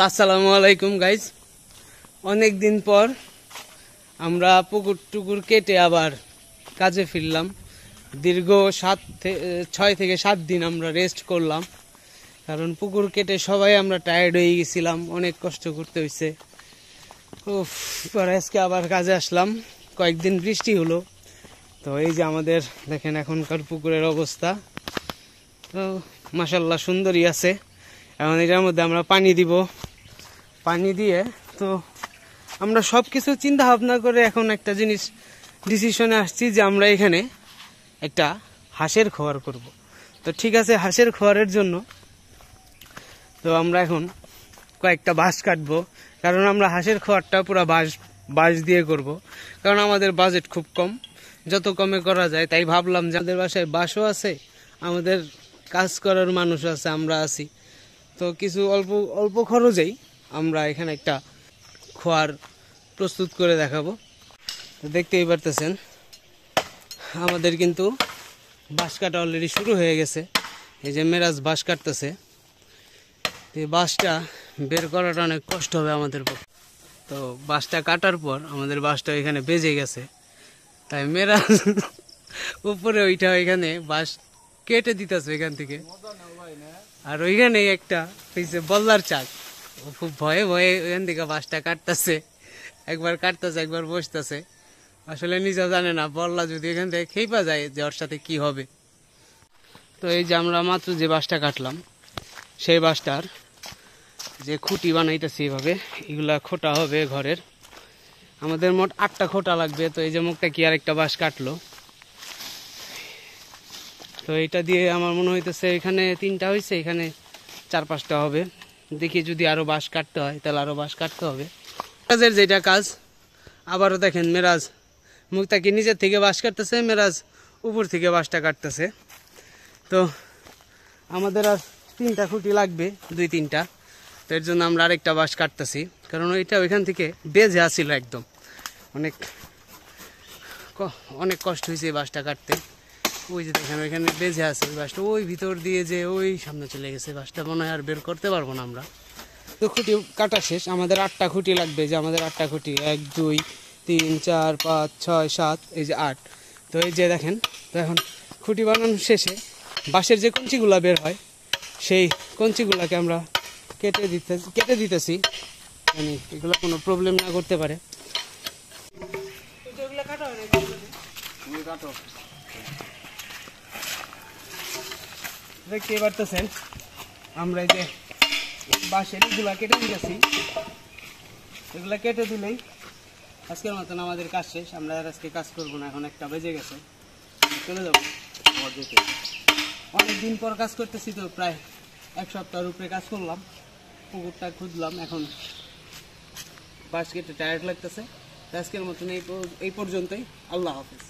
আসসালামু আলাইকুম গাইজ। অনেক দিন পর আমরা পুকুর টুকুর কেটে আবার কাজে ফিরলাম। দীর্ঘ 6 থেকে 7 দিন আমরা রেস্ট করলাম, কারণ পুকুর কেটে সবাই আমরা টায়ার্ড হয়ে গেছিলাম, অনেক কষ্ট করতে হয়েছে। পরে আজকে আবার কাজে আসলাম। কয়েকদিন বৃষ্টি হলো, তো এই যে আমাদের দেখেন এখনকার পুকুরের অবস্থা। তো মাশাল্লাহ সুন্দরই আছে। এখন এটার মধ্যে আমরা পানি দিব, পানি দিয়ে তো আমরা সব কিছু চিন্তা ভাবনা করে এখন একটা জিনিস ডিসিশনে আসছি যে আমরা এখানে একটা হাঁসের খোয়ার করব। তো ঠিক আছে, হাঁসের খোয়ারের জন্য তো আমরা এখন কয়েকটা বাঁশ কাটবো, কারণ আমরা হাঁসের খোয়ারটা পুরো বাঁশ দিয়ে করব, কারণ আমাদের বাজেট খুব কম, যত কমে করা যায়। তাই ভাবলাম যে আমাদের বাসায় বাঁশও আছে, আমাদের কাজ করার মানুষ আছে, আমরা আছি, তো কিছু অল্প অল্প খরচেই আমরা এখানে একটা খোয়ার প্রস্তুত করে দেখাবো। তো দেখতেই পারতেছেন আমাদের কিন্তু বাঁশ কাটা অলরেডি শুরু হয়ে গেছে। এই যে মেরাজ বাঁশ কাটতেছে। এই বাঁশটা বের করাটা অনেক কষ্ট হবে আমাদের পক্ষে। তো বাঁশটা কাটার পর আমাদের বাঁশটা এখানে বেজে গেছে, তাই মেরাজ উপরে ওইটা এখানে বাঁশ কেটে দিতেছে এখান থেকে। আর ওইখানে একটা হয়েছে বল্লার চাক, ও খুব ভয়ে ভয়ে ওইখান থেকে বাঁশটা কাটতেছে, একবার কাটতেছে একবার বসতেছে। আসলে নিজেও জানে না বল্লা যদি এখান থেকে খেপা যায় যে ওর সাথে কি হবে। তো এই যে আমরা মাত্র যে বাঁশটা কাটলাম, সেই বাঁশটার যে খুঁটি বানাইতেছি এভাবে, এগুলা খোটা হবে ঘরের। আমাদের মোট 8টা খোটা লাগবে। তো এই যে মুখটা কি আর একটা বাঁশ কাটলো, তো এটা দিয়ে আমার মনে হইতেছে এখানে 3টা হয়েছে, এখানে 4-5টা হবে। দেখি যদি আরো বাঁশ কাটতে হয় তাহলে আরো বাঁশ কাটতে হবে। কাজের যেটা কাজ, আবারও দেখেন মেরাজ মুখটা কি নিচের থেকে বাঁশ কাটতেছে, মেরাজ উপর থেকে বাঁশটা কাটতেছে। তো আমাদের আর 3টা খুঁটি লাগবে, 2-3টা। তো এর জন্য আমরা আরেকটা বাঁশ কাটতেছি, কারণ ওইটা ওইখান থেকে বেজে আসছিল একদম। অনেক কষ্ট হয়েছে এই বাঁশটা কাটতে। ওই যে দেখেন ওইখানে বেজে আছে ওই বাঁশটা, ওই ভিতর দিয়ে যে ওই সামনে চলে গেছে বাঁশটা, মনে হয় আর বের করতে পারবো না আমরা। তো খুঁটি কাটা শেষ, আমাদের 8টা খুঁটি লাগবে। যে আমাদের 8টা খুঁটি, 1 2 3 4 5 6 7, এই যে 8। তো এই যে দেখেন, তো এখন খুঁটি বানানো শেষে বাঁশের যে কঞ্চিগুলা বের হয়, সেই কঞ্চিগুলাকে আমরা কেটে দিতেছি, মানে এগুলো কোনো প্রবলেম না করতে পারে। দেখতে পারতেছেন আমরা এই যে বাঁশের এগুলা কেটে দিতেছি। এগুলা কেটে দিলেই আজকের মতন আমাদের কাজ শেষ। আমরা আর আজকে কাজ করবো না, এখন 1টা বেজে গেছে, চলে যাবো। অনেকদিন পর কাজ করতেছি, তো প্রায় 1 সপ্তাহের উপরে কাজ করলাম, পুকুরটা খুঁজলাম, এখন বাঁশ কেটে টায়ার্ড লাগতেছে। আজকের মতন এই পর্যন্তই। আল্লাহ হাফেজ।